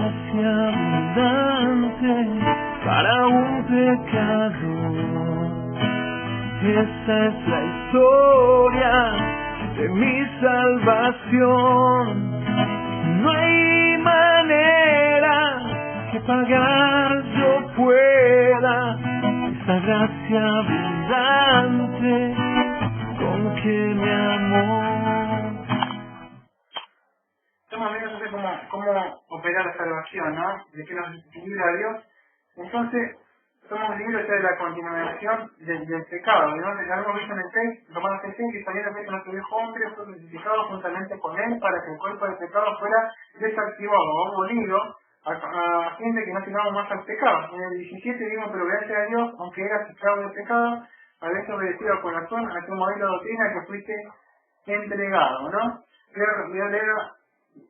gracia abundante para un pecador. Esta es la historia de mi salvación. No hay manera que pagar yo pueda esta gracia abundante con que me amó. Estamos viendo entonces cómo operar la salvación, ¿no? De qué nos libra Dios. Entonces, somos libres de la continuación del pecado. ¿No? Ya hemos visto en el 6, Romanos 6, que sabiendo que nuestro viejo hombre fue crucificado juntamente con él para que el cuerpo del pecado fuera desactivado o abolido a fin de que no tengamos más al pecado. En el 17 vimos, pero gracias a Dios, aunque eras esclavo del pecado, habéis obedecido al corazón a tu modelo de doctrina que fuiste entregado, ¿no? Voy a leer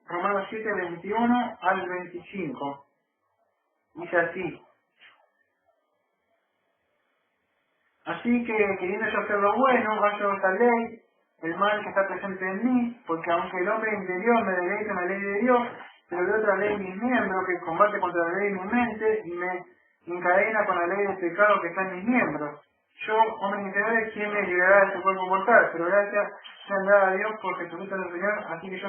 Romanos 7, 21 al 25. Dice así: así que, queriendo yo hacer lo bueno, hallo esta ley, el mal que está presente en mí, porque aunque el hombre interior me deleite en la ley de Dios, pero de otra ley mis miembros, que combate contra la ley de mi mente, y me encadena con la ley del pecado que está en mis miembros. Yo, hombre interior, ¿quién me librará de este cuerpo mortal? Pero gracias sean dadas a Dios por Jesucristo el Señor, así que yo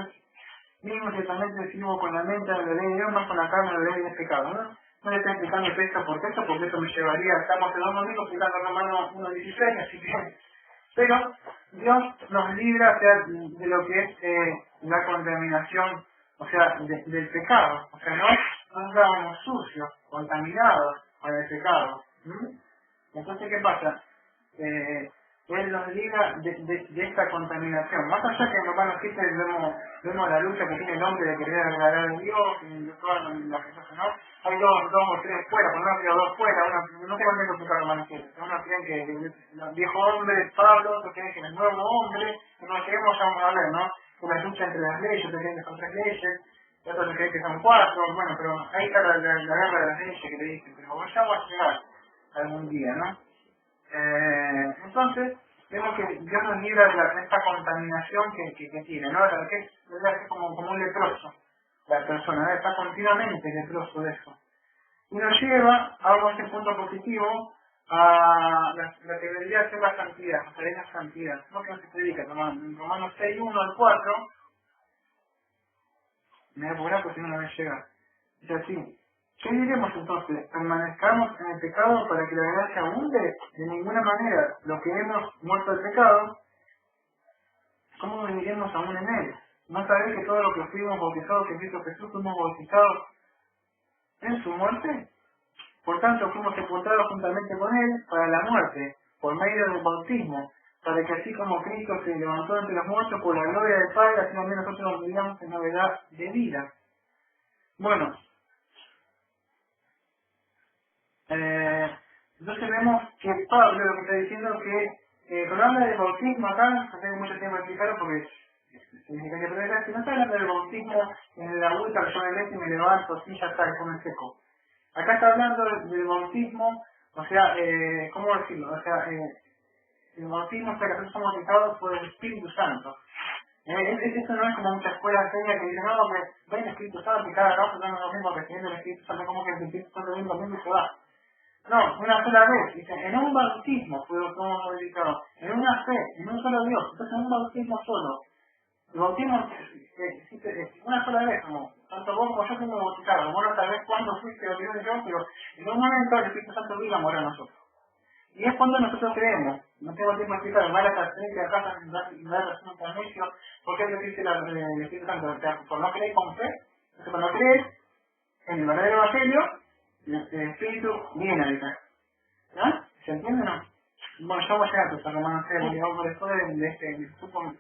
mismo ciertamente sirvo con la mente a la ley de Dios, más con la carne a la ley del pecado, ¿no? No le estoy explicando texto por texto, porque eso me llevaría, estamos en un momento explicando Romanos 1.16, así que... Pero Dios nos libra, o sea, de lo que es la contaminación, o sea, del pecado. O sea, no estábamos sucios, contaminados con el pecado. Entonces, ¿qué pasa? Él nos libra de esta contaminación. Más allá que en Romanos 7 vemos la lucha que tiene el hombre de querer agradar a Dios, y todas las cosas, ¿no? Hay dos o tres fuera, por no creo dos fuera, no tengo que explicar Romanos 7. Unos creen que el viejo hombre es Pablo, otros creen que es el nuevo hombre, y nos queremos ya a ver, ¿no? Una lucha entre las leyes, otros creen que son 3 leyes, y otros creen que son 4, bueno, pero ahí está la guerra de las leyes que te dicen, pero ya vamos a llegar algún día, ¿no? Entonces, vemos que Dios nos libra de esta contaminación que tiene, ¿no? Que es como un leproso, la persona, ¿no? Está continuamente leproso de eso. Y nos lleva a este punto positivo, a la que debería ser la santidad, la santidad, ¿no? Que no se predica, en Romanos 6, 1 al 4, me voy a apurar porque si no me va a llegar. Dice así: ¿qué diremos entonces? ¿Permanezcamos en el pecado para que la gracia abunde? De ninguna manera. Los que hemos muerto al pecado, ¿cómo viviremos aún en él? ¿No sabéis que todo lo que fuimos bautizados en Cristo Jesús fuimos bautizados en su muerte? Por tanto, fuimos sepultados juntamente con él para la muerte, por medio del bautismo, para que así como Cristo se levantó entre los muertos por la gloria del Padre, así también nosotros nos vivamos en novedad de vida. Bueno, entonces vemos que Pablo lo que está diciendo es que cuando habla del bautismo acá, no tengo mucho tiempo de explicarlo porque significa que si no está hablando del bautismo en la agüita que yo me meto y me levanto, así ya está, como en seco. Acá está hablando del bautismo, o sea, ¿cómo decirlo? O sea, el bautismo, o sea, que nosotros somos bautizados por el Espíritu Santo. Esto no es como muchas escuelas serias que dicen, no, que ven el Espíritu Santo y cada rato tenemos lo mismo recibiendo el Espíritu Santo, como que el Espíritu Santo viene conmigo y se va. No, una sola vez. Dice, en un bautismo fuimos bautizados, en una fe, en un solo Dios. Entonces, en un bautismo solo. El bautismo existe una sola vez, como tanto vos como yo fuimos bautizados. Vos no sabés cuándo fuiste bautizado yo, pero en un momento el Espíritu Santo vino a morar a nosotros. Y es cuando nosotros creemos. No tengo tiempo de explicar, van a las 30 acá, no hay razón para necio, porque es lo que dice el Espíritu Santo. O sea, por no creer con fe, entonces cuando crees en el verdadero evangelio, el Espíritu viene a habitar. ¿No? ¿Se entiende o no? Bueno, ya voy a llegar a Romanos 6, digamos, después de este supongo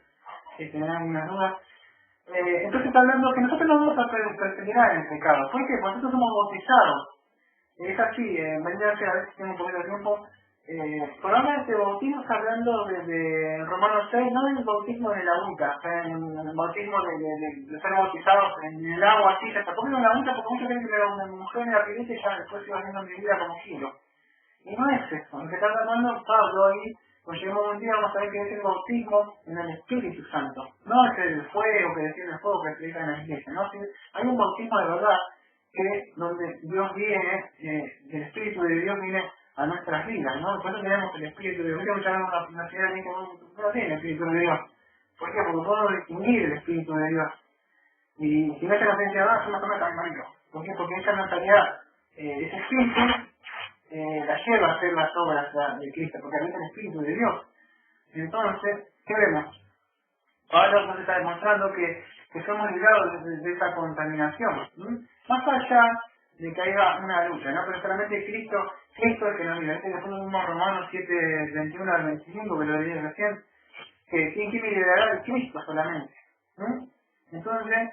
que tienen algunas dudas. Entonces está hablando que nosotros no vamos a perseverar en el pecado. ¿Por qué? Porque nosotros somos bautizados. Es así, mañana a ver si tengo un poquito de tiempo. Probablemente el bautismo está hablando de Romanos 6, no del bautismo de la agüita, o sea, en el bautismo de ser bautizados en el agua, así, se está poniendo en la agüita porque muchos creen que era una mujer en la pileta y ya después iba haciendo mi vida como giro. Y no es eso, lo que está tratando Pablo ahí, pues llegamos un día, vamos a ver que es el bautismo en el Espíritu Santo. No es el fuego que desciende el fuego que se dice en la iglesia, ¿no? Hay un bautismo de verdad que donde Dios viene, el Espíritu de Dios viene a nuestras vidas, ¿no? Por eso tenemos el Espíritu de Dios. Muchas veces una ciudad que no tiene el Espíritu de Dios. ¿Por qué? Porque podemos distinguir el Espíritu de Dios. Y si no se nos enseña, es una cosa tan mala. ¿Por qué? Porque esa mentalidad, ese Espíritu, la lleva a hacer las obras de Cristo, porque habita el Espíritu de Dios. Entonces, ¿qué vemos? Pablo nos está demostrando que somos librados de esa contaminación. Más allá de que haya una lucha, ¿no? Pero solamente Cristo es el que nos libra. Después vimos Romanos 7, 21 al 25, que lo leí recién, que ¿quién quiere liberar a Cristo solamente? Entonces,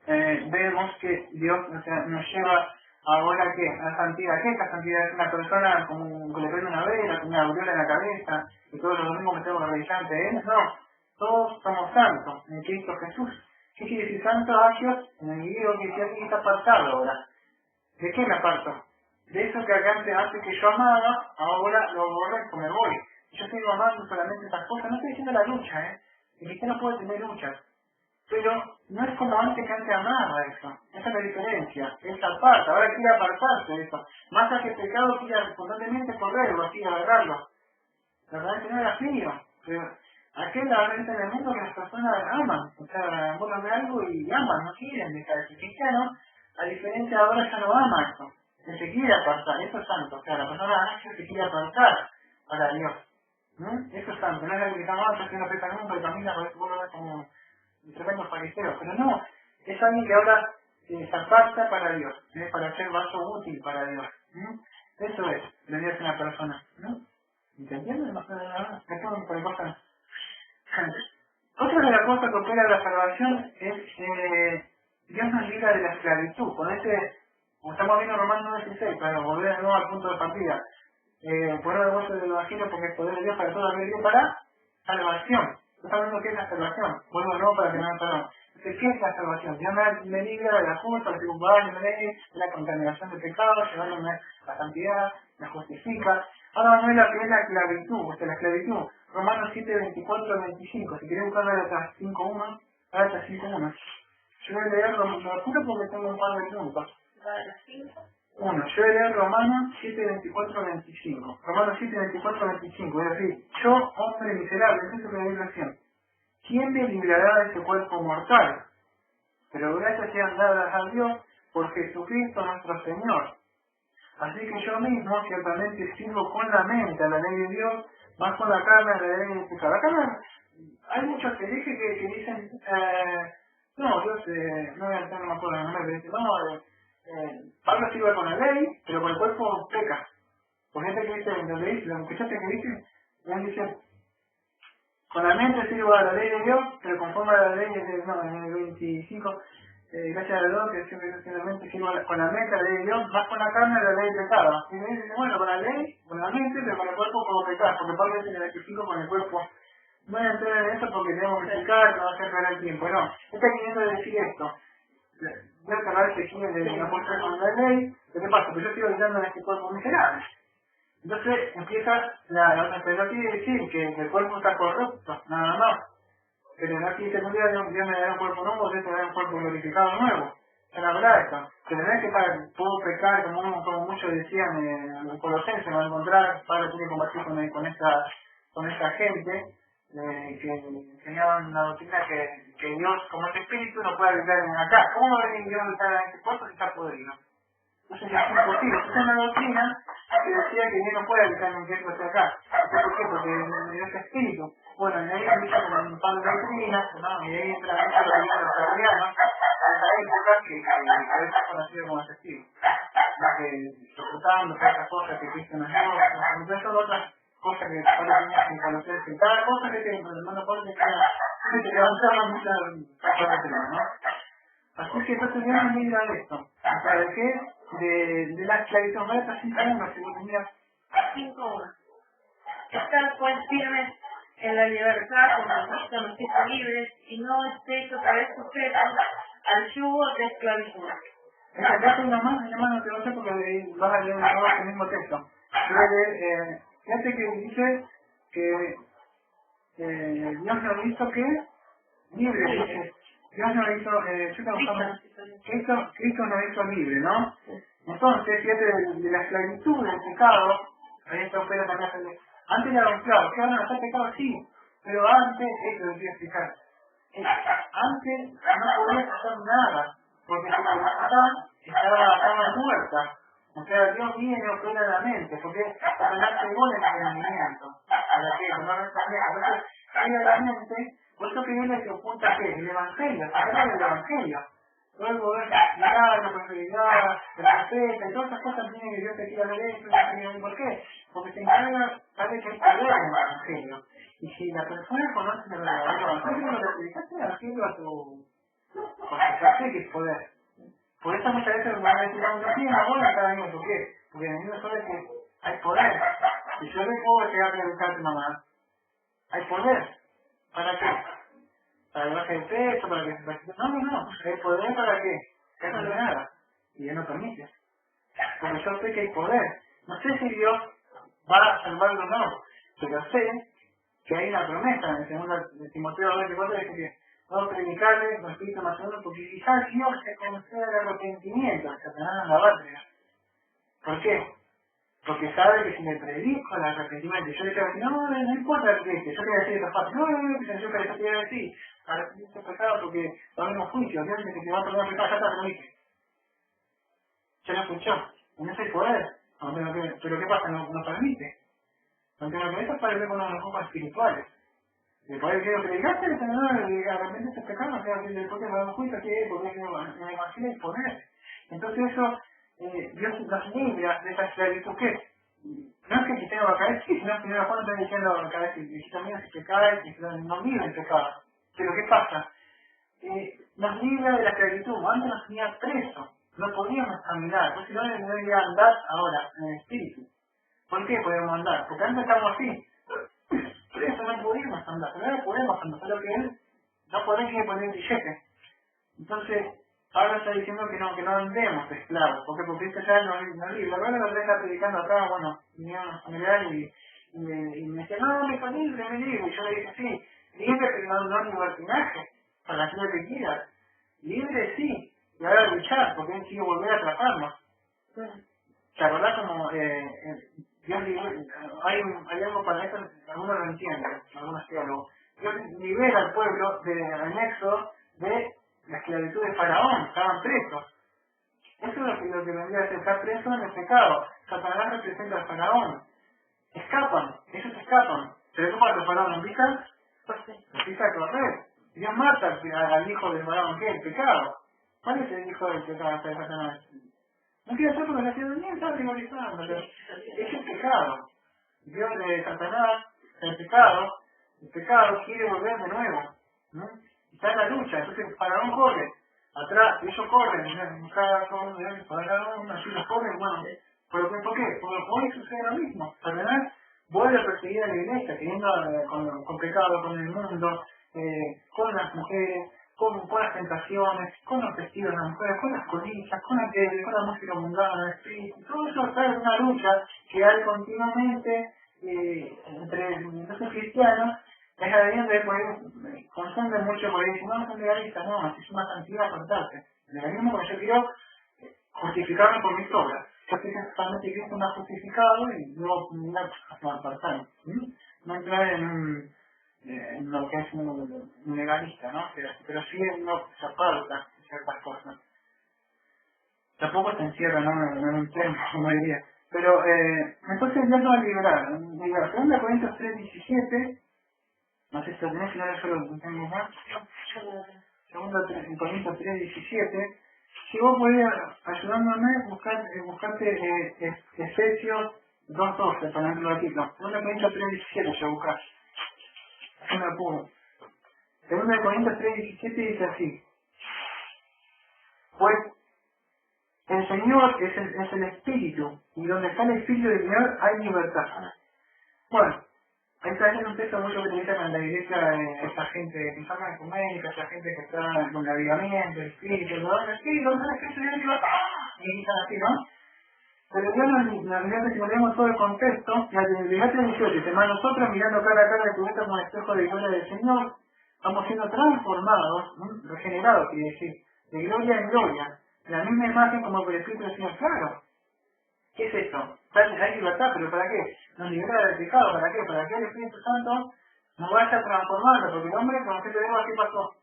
vemos que Dios nos lleva ahora ¿qué? A la santidad. ¿Qué es la santidad? Es una persona como que le prende una vela, con una aureola en la cabeza, y todos los domingos metemos la religión ante él. No, todos somos santos en Cristo Jesús. ¿Qué quiere decir santo? Aquellos en el griego que aquí está apartado ahora. ¿De qué me aparto? De eso que acá antes que yo amaba, ahora lo aborrezco, me voy. Yo estoy amando solamente esas cosas. No estoy diciendo la lucha, El cristiano puede tener luchas. Pero no es como antes que antes amaba eso. Esa es la diferencia. Es aparta. Ahora quiere apartarse de eso. Más allá que el pecado quiere constantemente correrlo, así agarrarlo. La verdad es que no era frío. Pero aquel la verdad en el mundo que las personas aman. O sea, vos de algo y aman, no quieren dejar. El cristiano, a diferencia de ahora, ya no ama eso. Él se quiere apartar. Eso es santo. O sea, la persona se quiere apartar para Dios. Eso es santo. No es algo que está mal, porque no peca nunca y camina, por eso vos lo ves como tremendos fariseos, pero no, es alguien que ahora se aparta para Dios, para ser vaso útil para Dios. Eso es, debería ser una persona, ¿no? ¿Entendiendo? No sé nada, me pongo por cosas. Otra de las cosas que opera la salvación es Dios nos libra de la esclavitud. Con como estamos viendo en Romanos 9:16, para volver de nuevo al punto de partida, poner el gozo del evangelio porque el poder de Dios para todo aquel día para salvación. Estamos viendo qué es la salvación. Vuelvo de nuevo para que no me perdón. Entonces, ¿qué es la salvación? Dios me libra de la culpa, de de la contaminación del pecado, llevándome a la santidad, me justifica. Ahora vamos a ver lo que es la esclavitud, la esclavitud. Romanos 7, 24 al 25. Si querés buscar Gálatas 5.1, Gálatas 5.1. Yo voy a leerlo, lo apuro porque tengo un par de puntos. Gálatas 5. Bueno, yo voy a leer Romanos 7, 24 al 25. Romanos 7, 24 al 25. Es decir, yo, hombre miserable, es eso que leí recién. ¿Quién me librará de este cuerpo mortal? Pero gracias sean dadas a Dios por Jesucristo nuestro Señor. Así que yo mismo ciertamente sirvo con la mente a la ley de Dios, más con la carne a la ley del pecado. Acá hay muchos que dicen, no, Dios, no voy a entrar, no me acuerdo el nombre, pero dice, no, Pablo sirve con la ley, pero con el cuerpo peca. Por gente que dice, lo escuchaste que dice, él dice, con la mente sirvo a la ley de Dios, pero conforme a la ley en el 25, gracias a Dios que siempre simplemente sirvo con la mente a la ley de Dios, más con la carne a la ley del pecado. Y me dice, bueno, con la ley, con la mente, pero con el cuerpo como pecar, porque Pablo dice en el 25 con el cuerpo. No voy a entrar en eso porque tenemos que explicar, no va a hacer perder el tiempo. No, está queriendo decir esto. Voy a acabar este giro de no poder con la ley. ¿Qué pasa? Pues yo estoy habitando en este cuerpo miserable. Entonces empieza la otra, pero no quiere decir que el cuerpo está corrupto, nada más. Pero no quiere decir que un día Dios me dará un cuerpo nuevo, Dios me dará un cuerpo glorificado nuevo. Es la verdad esto. Pero no es que puedo pecar, como muchos decían en Colosenses, no encontrar, Pablo tiene que combatir con esta gente que enseñaban una doctrina que Dios, como es espíritu, no puede habitar en acá. ¿Cómo va a venir Dios a habitar en este cuerpo si está podrido? Entonces es imposible. Esa es una doctrina que decía que Dios no puede habitar en un cuerpo hacia acá. ¿Por qué? Porque Dios es espíritu. Bueno, y ahí han dicho con un par de doctrinas, ¿no? Y ahí entra mucho la vida de los sabianos, en la época que a veces conocido como testigo. Que disfrutando otras cosas que Cristo nos dio, entonces son otras cosas que Pablo tenía que conocer, que cada cosa que tiene, el hermano Pablo que levantar muchas cosas que ¿no? Así que entonces Dios nos libra de esto. O sea, ¿de qué? De la esclavitud. Gálatas 5.1, si vos tenías 5.1. Estar pues firmes en la libertad como Cristo nos hizo libres y no estéis otra vez sujetos al yugo de esclavitud. Acá tengo más, hermano, te lo sé porque vas a leer todo el mismo texto. Fíjate que dice que Dios nos hizo que libres, dice, Dios nos hizo, Cristo nos hizo libre, ¿no? Entonces, fíjate, de la esclavitud, del pecado, ahí está opera también. Antes era un esclavo, que ahora no está pecado, sí, pero antes, esto lo quiero explicar, antes no podías hacer nada, porque tu voluntad estaba muerta. O sea, Dios viene y opera la mente, porque Satanás pegó en el entendimiento. ¿Para qué? No lo entendés. Entonces, pega la mente, por eso que viene que oculta ¿qué? El Evangelio, Satanás del Evangelio. Todo el poder mirar, la prosperidad, el profeta, y todas esas cosas tienen que Dios te quiera ver esto, y ¿por qué? Porque se encarga, sabe que hay poder en el Evangelio. Y si la persona conoce el verdadero Evangelio, lo que predicaste el Evangelio a tu... porque ya sé que es poder. Por eso muchas veces me van a decir, no tiene la bola cada año, ¿por qué? Porque el enemigo sabe que hay poder. Si yo le puedo llegar a predicar a tu mamá, hay poder. ¿Para qué? Para que baje el peso, para que... No. ¿Hay poder para qué? Que no hace nada. Y él no permite. Porque yo sé que hay poder. No sé si Dios va a salvarlo o no, pero sé que hay una promesa en el segundo de Timoteo 24 dice que vamos a predicarle con espíritu más uno, porque quizás Dios se conceda el arrepentimiento a Satanás en la patria. ¿Por qué? Porque sabe que si me predico el arrepentimiento, yo le quiero decir, no importa que yo quiero decir esta parte, yo quiero decir, arrepentirse pecado porque va a haber un juicio, Dios dice que te va a perdonar pecado, ya está, te lo dije. Ya lo escuchó, no es el poder, pero ¿qué pasa? No permite. Aunque lo que eso es para ver con los ojos espirituales. El poder que predicaste, el Señor, de arrepentirse de pecado, o sea, después que va a un juicio, que porque en el Evangelio hay poder. Entonces eso, Dios nos libra de esa esclavitud, ¿qué? No es que si tengo que caer, sí, sino que Juan está diciendo cada vez que hijito mío, si pecáis, que no libre el pecado. Pero ¿qué pasa? Nos libra de la esclavitud, antes nos tenía preso, no podíamos caminar, pues si no debería andar ahora, en el espíritu. ¿Por qué podemos andar? Porque antes estábamos así. Por eso no podíamos andar, pero ahora podemos andar, solo que él no podemos poner billete. Entonces, Pablo está diciendo que no andemos de esclavos, porque Cristo ya no libre. La verdad lo está predicando acá, bueno, vinieron a familiar y me decía, no, me dijo libre. Y yo le dije, sí, libre pero no libertinaje, para hacer lo que quieras. Libre sí, y ahora luchar, porque él quiere volver a atraparnos. ¿Te acordás como Dios hay algo para eso, algunos lo entienden, algunos teólogos. Dios libera al pueblo en Éxodo de la esclavitud de Faraón, estaban presos. Eso es lo que vendría a ser estar preso en el pecado. Satanás representa al Faraón. Ellos escapan. Pero ¿qué pasa? ¿Faraón no empieza? Empieza a correr. Dios mata al hijo del Faraón, ¿qué? El pecado. ¿Cuál es el hijo del pecado de Satanás? No quiero hacer porque la ciudadanía ni está rivalizando, es el pecado. Dios de Satanás, el pecado quiere volver de nuevo, ¿no? Está en la lucha, entonces Faraón corre, atrás, ellos corren, Faraón, así los corren, bueno, ¿pero por qué? Porque hoy sucede lo mismo, Satanás vuelve a perseguir a la iglesia, queriendo con pecado, con el mundo, con las mujeres, con las tentaciones, con los vestidos de las mujeres, con las codicias, con la música mundana, espíritu, todo eso está en una lucha que hay continuamente entre los cristianos. Es la de por ahí confunden mucho por ahí, dicen, no son legalistas, no, es una santidad cortante. El legalismo porque yo quiero justificarme por mis obras. Yo sé que solamente Cristo me ha justificado y luego me ha apartado. No entrar en lo que es un legalista, ¿no? Pero sí no se aparta ciertas cosas. Tampoco se encierra, ¿no? En un tema, como diría. Pero, entonces ya no va a liberar. Segunda Corintios 3:17, no sé si lo tenés, si no yo lo tengo más. Segunda Corintios 3:17, si vos podés, ayudándome, buscarte Efesios 2:12, para verlo aquí. No, Segunda Corintios 3:17, yo buscás. No me apuro. Segunda Corintios 3:17 dice así: pues el Señor es el Espíritu, y donde está el Espíritu del Señor hay libertad. Bueno, ahí está haciendo un texto mucho que utiliza con la iglesia, esa gente que se llama ecuménica, esa gente que está con el avivamiento, el Espíritu, el Espíritu, y dicen así, ¿no? Pero Dios nos si ponemos todo el contexto, la Biblia 18, nosotros mirando cara a cara de cubierta con el espejo de gloria del Señor, Vamos siendo transformados, regenerados, quiere decir, de gloria en gloria, la misma imagen como por el Espíritu del Señor. Claro, ¿qué es esto? Hay libertad, pero ¿para qué? Nos libera del pecado, ¿para qué? Para que el Espíritu Santo nos vaya transformando, porque el hombre, cuando se te digo, ¿qué pasó?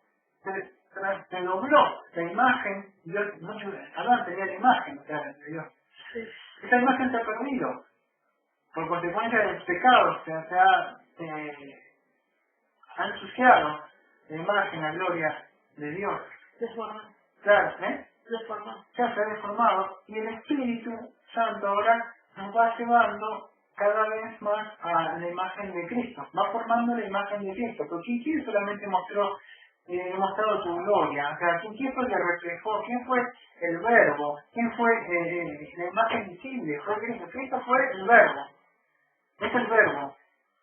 Se dobló la imagen, Dios, Adán tenía la imagen, o sea, de Dios. Sí. Esa imagen se ha perdido, por consecuencia del pecado, o sea, ha ensuciado la imagen, la gloria de Dios. Deformado. Claro, Deformado. ya se ha deformado y el Espíritu Santo ahora nos va llevando cada vez más a la imagen de Cristo, va formando la imagen de Cristo, porque ¿quién solamente mostrado tu gloria? O sea, ¿quién fue el que reflejó? ¿Quién fue el verbo? ¿Quién fue la imagen visible? Fue Cristo. Cristo fue el verbo. Es el verbo.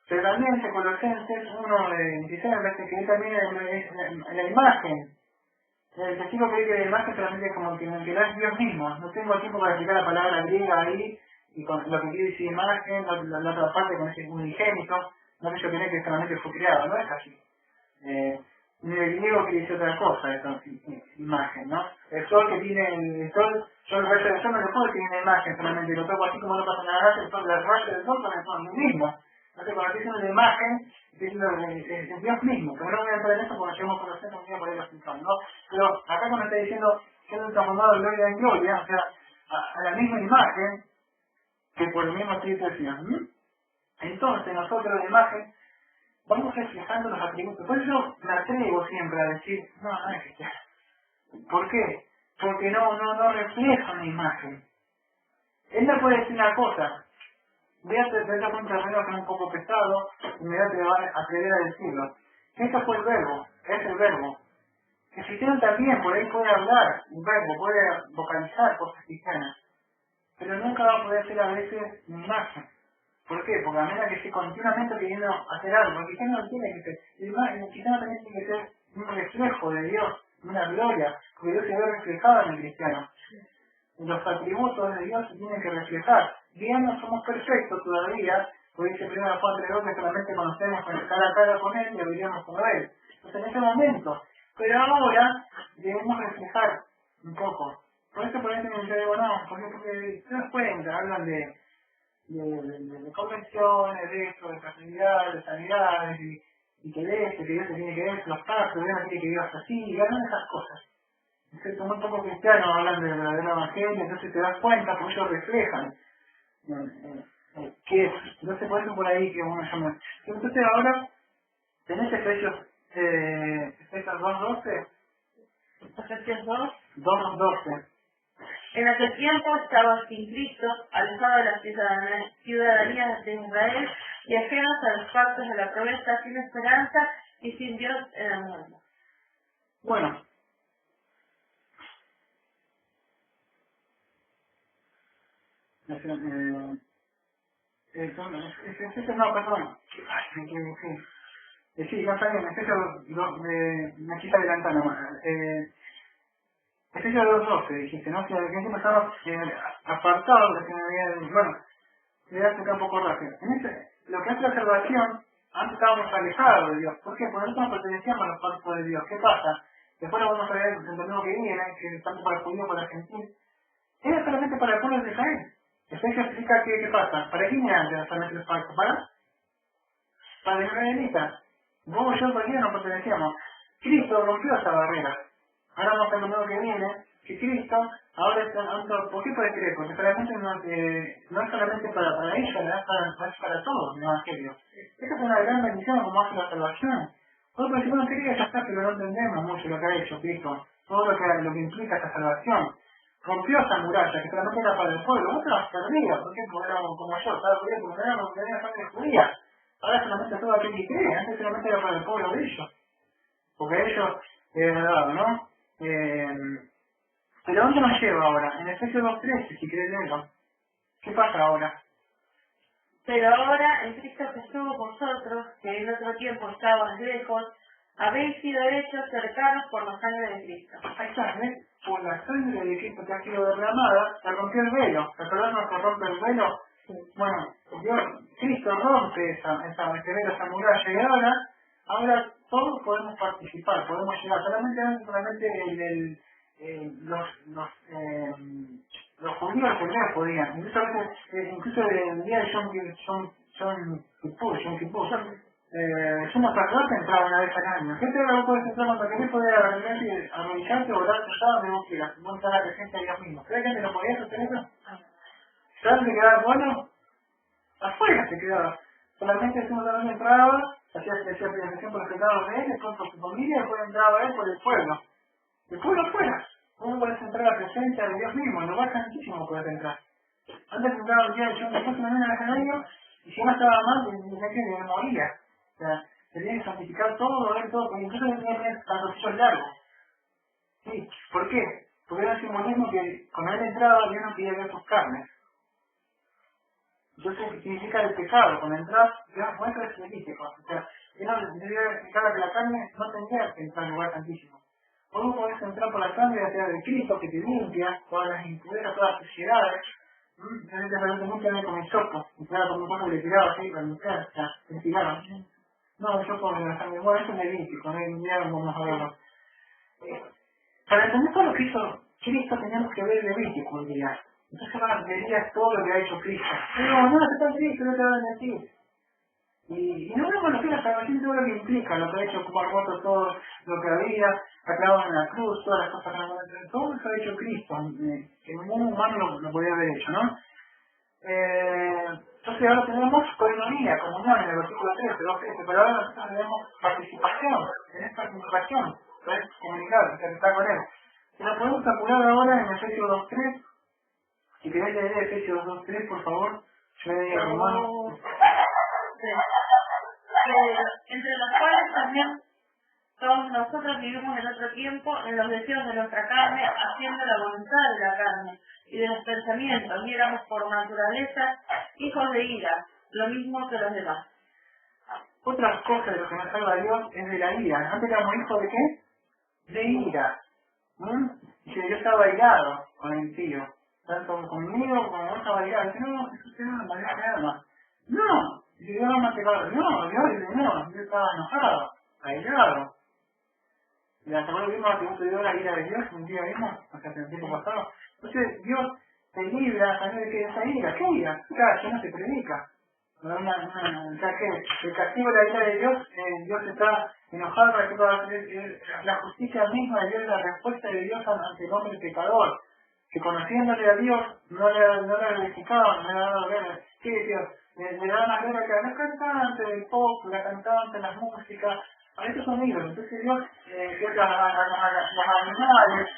Pero también en Colosenses 1:26 parece que también es la imagen. El testigo que dice que la imagen solamente como que es Dios mismo. No tengo tiempo para explicar la palabra griega ahí y con lo que quiere decir imagen, la otra parte con ese unigénito, no que yo creo que solamente fue creado, no es así. En el griego quiere decir otra cosa, esa imagen, ¿no? El sol que tiene el sol, yo el rayo del sol no lo puedo tener una imagen solamente, lo toco así como no pasa nada, el sol, el rayo del sol son lo mismo. Entonces cuando estoy diciendo la imagen, estoy diciendo es Dios mismo, pero no voy a entrar en eso porque llevamos a conocer un día por ahí lo explicamos, ¿no? Pero acá cuando está diciendo que no está formado de gloria en gloria, o sea, a la misma imagen que por el mismo Espíritu del Señor. Entonces nosotros la imagen vamos reflejando los atributos. Por eso me atrevo siempre a decir, no es cristiano. ¿Por qué? Porque no refleja una imagen. Él me puede decir una cosa, voy a tener un terreno que es un poco pesado, y me va a atrever a decirlo. Esto fue el verbo, es el verbo. El cristiano también por ahí puede hablar, un verbo, puede vocalizar cosas cristianas, pero nunca va a poder ser a veces una imagen. ¿Por qué? Porque a medida que esté continuamente queriendo hacer algo, el cristiano no tiene que ser, el cristiano también tiene que ser un reflejo de Dios, una gloria, porque Dios se ve reflejado en el cristiano. Los atributos de Dios se tienen que reflejar. Bien, no somos perfectos todavía, porque dice 1 Juan 3:2 que solamente conocemos cara a cara con Él y viviremos como Él. Entonces en ese momento, pero ahora debemos reflejar un poco. Por eso por ahí me digo, no, porque se das cuenta, hablan de convenciones, de esto, de facilidad, de sanidades, y que Dios se tiene que ver, los casos, Dios no tiene que Dios así, y ganan esas cosas. Entonces, muy pocos cristianos hablan del verdadero evangelio, entonces te das cuenta, porque ellos reflejan qué es. Entonces, por eso por ahí que uno llama. Entonces, ahora, tenés Efesios 2:12. Efesios 2. 2:12. En aquel tiempo estaba sin Cristo, alejado de la ciudadanía de Israel y ajenos a los pactos de la promesa, sin esperanza y sin Dios en el mundo. Bueno. No, perdón. Ay, sí, no está bien, me quise adelantar nomás. Efesios 2:12 dijiste, ¿no? Que encima estaba apartado de que me había... Bueno, le voy a explicar un poco rápido. Lo que es la salvación, antes estábamos alejados de Dios. ¿Por qué? Porque nosotros no pertenecíamos a los pactos de Dios. ¿Qué pasa? Después lo vamos a ver en el nuevo que viene, que tanto para el judío como para el gentil. Era solamente para el pueblo de Israel. Efesios explica qué pasa. ¿Para quién eran solamente los pactos? Para los israelitas. Vos y yo todavía no pertenecíamos. Cristo rompió esa barrera. Ahora vamos a ver lo nuevo que viene, que Cristo ahora está dando. ¿Por qué puede creer? Porque solamente no es solamente para ellos, es para todos el Evangelio. Esta es una gran bendición como hace la salvación. Nosotros decimos, no quería ya está, pero no entendemos mucho lo que ha hecho Cristo, todo lo que implica esta salvación. Rompió esa muralla que solamente era para el pueblo, otras perdidas, por ejemplo, éramos como yo, estaba judío, como éramos que tenía sangre judía. Ahora solamente todo aquel que cree, antes solamente era para el pueblo de ellos. Porque ellos dado, ¿no? Pero ¿dónde nos lleva ahora? En Efesios 2:13, si querés leerlo. ¿Qué pasa ahora? Pero ahora, en Cristo Jesús, vosotros, que en otro tiempo estabais lejos, habéis sido hechos cercanos por la sangre de Cristo. Ahí está, ¿ves? Por la sangre de Cristo que ha sido derramada, se rompió el velo. ¿Te acordás que se rompe el velo? Sí. Bueno, Cristo rompe ese velo, esa muralla, y ahora todos podemos participar, podemos llegar, solamente los judíos primero podían, incluso el día de Yom Kippur, es una persona que entraba una vez al año. ¿Qué te lo puedes entrar cuando querés poder arrodillarte o orar sentado donde vos quieras? Vos entrar a la presencia de Dios mismo. ¿Crees que te lo podías hacer eso? ¿Sabes que quedaba bueno? Afuera se quedaba. Solamente si uno también entraba, hacía presentación por los pecados de él, después por su familia, después entraba él por el pueblo. El pueblo afuera. Vos podés entrar a la presencia de Dios mismo, en lo más santísimo podés entrar. Antes entraba el día de Yom Kippur una vez al año, y si no estaba mal, me moría. O sea, se tiene que santificar todo, ver todo, porque incluso tenía que tener calzoncillos largos. Sí, ¿por qué? Porque era un simbolismo que cuando él entraba, Dios no quería ver sus carnes. Entonces significa el pecado, cuando entras, Dios muestra el significado. O sea, él no significaba que la carne no tendría que entrar en el lugar santísimo. Vos podés entrar por la sangre de Cristo que te limpia todas las impurezas, todas las suciedades. Realmente nunca me con hisopo, y claro, como un cosa que le tiraba así para limpiar, o sea, le tiraba. No, yo con la sangre, bueno, eso me limpio, con él miraron vamos a verlo. Para entender todo lo que hizo Cristo teníamos que ver el Levítico un día. Entonces van a ver todo lo que ha hecho Cristo. No, se está Cristo, no te van a decir. Y no vemos lo que es la salvación, todo lo que implica, lo que ha hecho ocupar votos, todo lo que había, aclavado en la cruz, todas las cosas que han hecho, todo lo que ha hecho Cristo, que ningún humano lo podía haber hecho, ¿no? Entonces ahora tenemos coinonía, comunión en el versículo 13, 2:13, pero ahora nosotros tenemos participación, tenés participación, podés comunicar, estar con él. Si lo podemos apurar ahora en Efesios 2:3, si querés leer Efesios 2:3, por favor, yo le digo a Romano. Entre los cuales también todos nosotros vivimos en otro tiempo en los deseos de nuestra carne, haciendo la voluntad de la carne y de los pensamientos, y éramos por naturaleza hijos de ira, lo mismo que los demás. Otra cosa de lo que nos salva Dios es de la ira. Antes éramos hijos de qué? De ira. Dice, yo estaba irado con el tío. Tanto conmigo como vos estaba irado. Dice, no, Jesús te ama, Dios te ama. No, dice, Dios ama te ama. No, Dios dice, no, yo estaba enojado, airado. ¿Y la semana vimos que Dios te dio la ira de Dios? Un día vimos, hasta el tiempo pasado. Entonces, Dios te libra también de que esa ira. ¿Qué ira? Claro, ya no se predica. O sea que el castigo de la ira de Dios, Dios está enojado para que pueda hacer la justicia misma de Dios, la respuesta de Dios ante el hombre pecador, que conociéndole a Dios no le verificaba, no le daba gloria. ¿Qué Dios? Le daban la gloria que a los cantantes del pop, la cantante, las músicas, a estos son ídolos. Entonces Dios a los animales,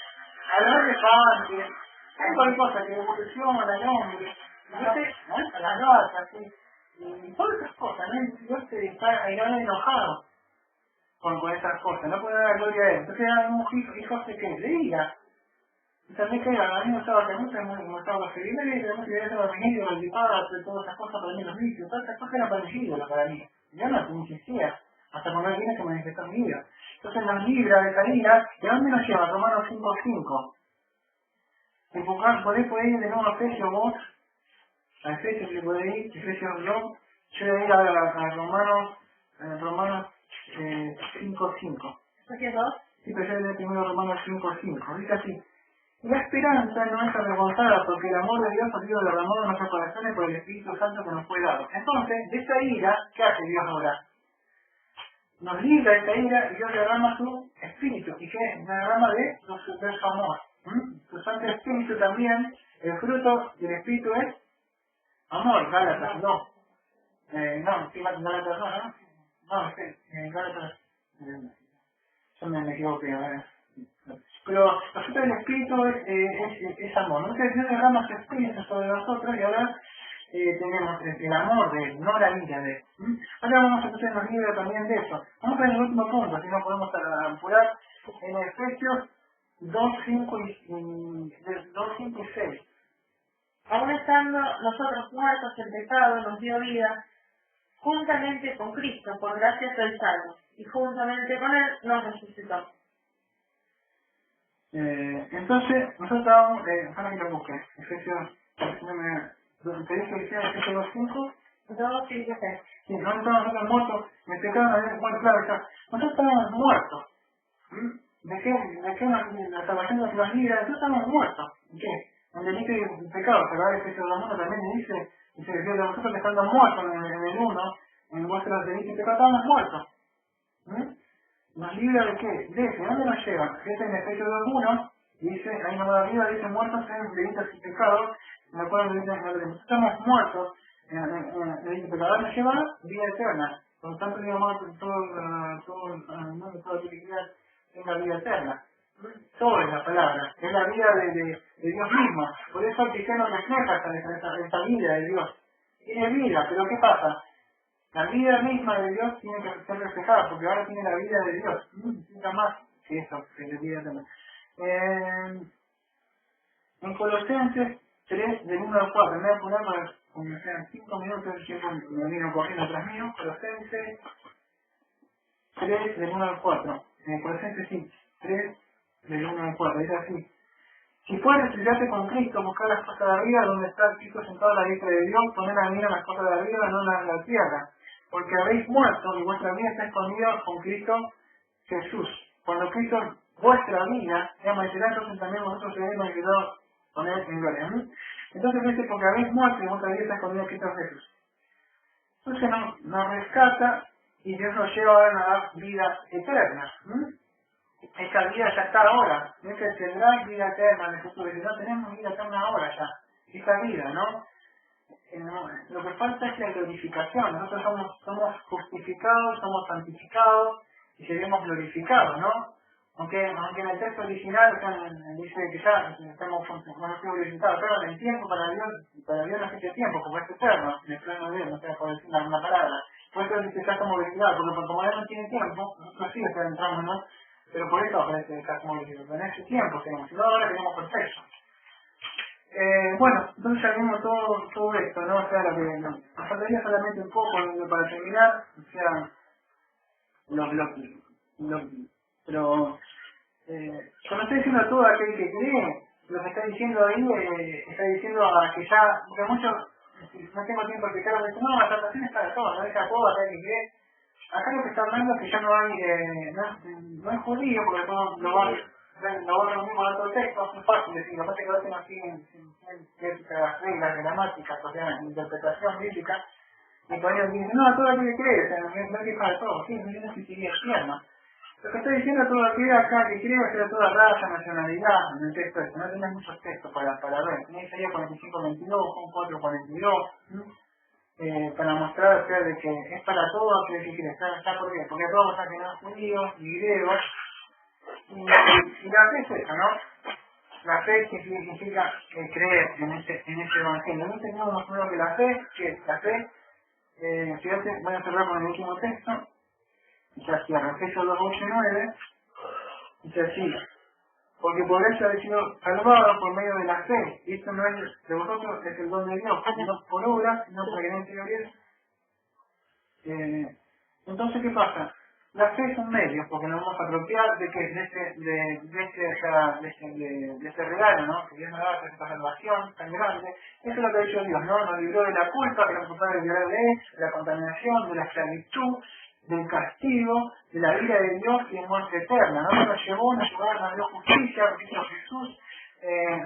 a los elefantes, hay cualquier cosa que evoluciona al hombre, entonces, a las ratas, ¿sí? Y todas esas cosas, ¿no? Dios está enojado con esas cosas, no puede dar gloria a él. Entonces eran hijos de qué? De ira. Y también que a mí me gustaba que muchos me gustaba los seguidores y tenemos que ver los venidos, los lipadas, todas esas cosas para mí, los vicios, todas esas cosas eran para mis ídolos para mí. Yo no existía, hasta cuando él viene que manifestó mi vida. Entonces nos libra de esa ira, ¿de dónde nos lleva? Romanos 5:5. Podés ir de nuevo a Efesios vos, a Efesios le podés ir, Efesios 2, yo le voy a ir a Romanos 5:5. ¿Efesios 2? Sí, pero yo le voy primero a Romanos 5:5. Dice así: la esperanza no es avergonzada porque el amor de Dios ha sido derramado en nuestros corazones por el Espíritu Santo que nos fue dado. Entonces, de esa ira, ¿qué hace Dios ahora? Nos libra de esta ira y Dios derrama su Espíritu. ¿Y qué? Derrama de su amor. Su Santo Espíritu también, el fruto del Espíritu es amor, Gálatas, no. Sí, Gálatas no. No, Gálatas, yo me equivoqué, pero el fruto del Espíritu es amor. Entonces Dios derrama su Espíritu sobre nosotros y ahora tenemos el amor de él, no la ira de él. Ahora vamos a hacer los libros también de eso. Vamos a ver el último punto, si no podemos apurar en Efesios 2:5 y 6. Aún estando nosotros muertos en pecado, nos dio vida juntamente con Cristo, por gracia sois salvos, y juntamente con él nos resucitó. Entonces, nosotros vamos, para que lo busque, Efesios, te dije que sea Efesios 2:5, Todo tiene que ser. Sí, no estamos muertos, me pecaron, bueno, claro, ya, nosotros estamos muertos. ¿De qué la salvación nos los libra? Nosotros estamos muertos. ¿En qué? En delito y pecado. Pero ahora Efesios 2:1 también dice, de vosotros que estando muertos en el 1, en vuestros delitos y pecados estamos muertos. ¿Nos libra de qué? De ese. ¿Dónde nos lleva? Fíjate en Efesios 2:1, dice, ahí nos da arriba, dice muertos en delitos y pecados. Me acuerdo que dice, nosotros estamos muertos en delitos y pecados. Nos lleva vida eterna. Por lo tanto, digamos, todo el mundo, toda la actividad es la vida eterna. Todo es la palabra, es la vida de Dios mismo. Por eso el cristiano refleja esta vida de Dios. Tiene vida, pero ¿qué pasa? La vida misma de Dios tiene que ser reflejada, porque ahora tiene la vida de Dios. Nunca más que eso, que la vida eterna. En Colosenses 3, del 1 al 4, me voy a poner para como me quedan 5 minutos, el tiempo me vino corriendo atrás mío. Colosenses 3, del 1 al 4. Colosenses 3, del 1 al 4, dice así: si puedes estudiarte con Cristo, buscar las cosas de arriba, donde está Cristo sentado a la diestra de Dios, poner la mira en las cosas de arriba, no en las de la tierra, porque habéis muerto y vuestra vida está escondida con Cristo Jesús. Cuando Cristo, vuestra vida, sea manifestada, entonces también vosotros seréis manifestados con él en gloria. Entonces dice, porque habéis muerto y vuestra vida está escondida en Cristo Jesús. Entonces nos rescata y Dios nos lleva a la vida eterna. Esta vida ya está ahora. No es que tendrás vida eterna en el futuro. No tenemos vida eterna ahora ya. Esta vida, ¿no? Lo que falta es la glorificación. Nosotros somos justificados, somos santificados y seremos glorificados, ¿no? Aunque en el texto original dice que ya estamos glorificados, pero el tiempo para Dios no es este tiempo, como es eterno, en el plano de Dios, no sé por decir alguna palabra. Por eso dice que ya estamos glorificados, porque como Dios no tiene tiempo, nosotros sí entramos, ¿no? Pero por eso aparece que estamos glorificados. En ese tiempo tenemos, si no ahora tenemos perfecto. Bueno, entonces ya vimos todo esto, ¿no? O sea, nos faltaría solamente un poco para terminar, o sea, pero cuando estoy diciendo a todo aquel que cree, lo que está diciendo ahí, está diciendo a que ya, porque muchos, no tengo tiempo de explicarlo, dicen, no, la salvación es para todos, no deja a todo aquel que cree. Acá lo que está hablando es que ya no hay judío, porque todo lo va a reunir con otro texto, es fácil decir, lo que pasa es que lo hacen así en ciertas reglas gramáticas, o sea, en interpretación bíblica, y por ellos dicen, no, todo aquel que cree, o sea, no es que para todos, sí, no existiría el infierno. Lo que estoy diciendo todo aquel acá que cree es toda raza, nacionalidad, en el texto este, no tenés muchos textos para ver, tenés Isaías 45:22, Juan 4:42, para mostrar, o sea, de que es para todos aquel que cree. ¿Está por qué? Porque todos están que no judíos ni griegos, y la fe es esa, ¿no? La fe significa creer en ese evangelio. No tenemos más claro que la fe, fíjate, voy a cerrar con el último texto, dice así, Efesios 2:8-9, dice así: porque por eso habéis sido salvados por medio de la fe. Y esto no es de vosotros, es el don de Dios, no por obras, sino para que no se glorifique. Entonces, ¿qué pasa? La fe es un medio, porque nos vamos a apropiar de que de este regalo, ¿no? Que Dios nos da esta salvación tan grande. Eso es lo que ha hecho Dios, ¿no? Nos libró de la culpa que nos ocupaba de violar de él, de la contaminación, de la esclavitud, del castigo, de la vida de Dios y de muerte eterna, ¿no? Nos llevó a dio justicia, Cristo Jesús,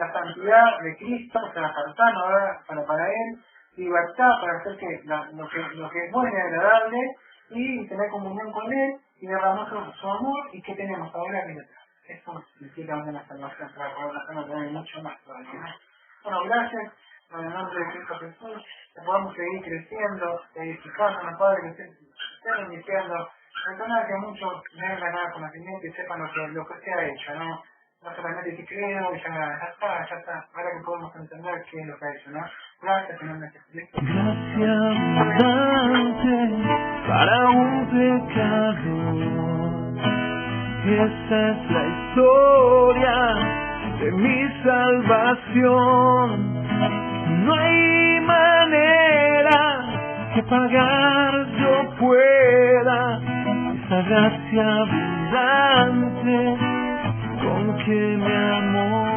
la santidad de Cristo, o sea, la santidad para Él, libertad para hacer lo que es bueno y agradable, y tener comunión con Él, y derramar su amor, y que tenemos ahora vida eterna. Eso implica una salvación, para poder tener mucho más todavía. Bueno, gracias. En el nombre de Cristo Jesús, que podamos seguir creciendo, edificándonos, Padre, que estén iniciando, personas que muchos den la nada conocimiento y sepan lo que se ha hecho, ¿no? No solamente que creo y ya está, ahora que podemos entender qué es lo que ha hecho, ¿no? Gracias en nombre de Jesucristo. Gracia abundante para un pecador, esa es la historia de mi salvación. No hay manera que pagar yo pueda esa gracia abundante con que me amó.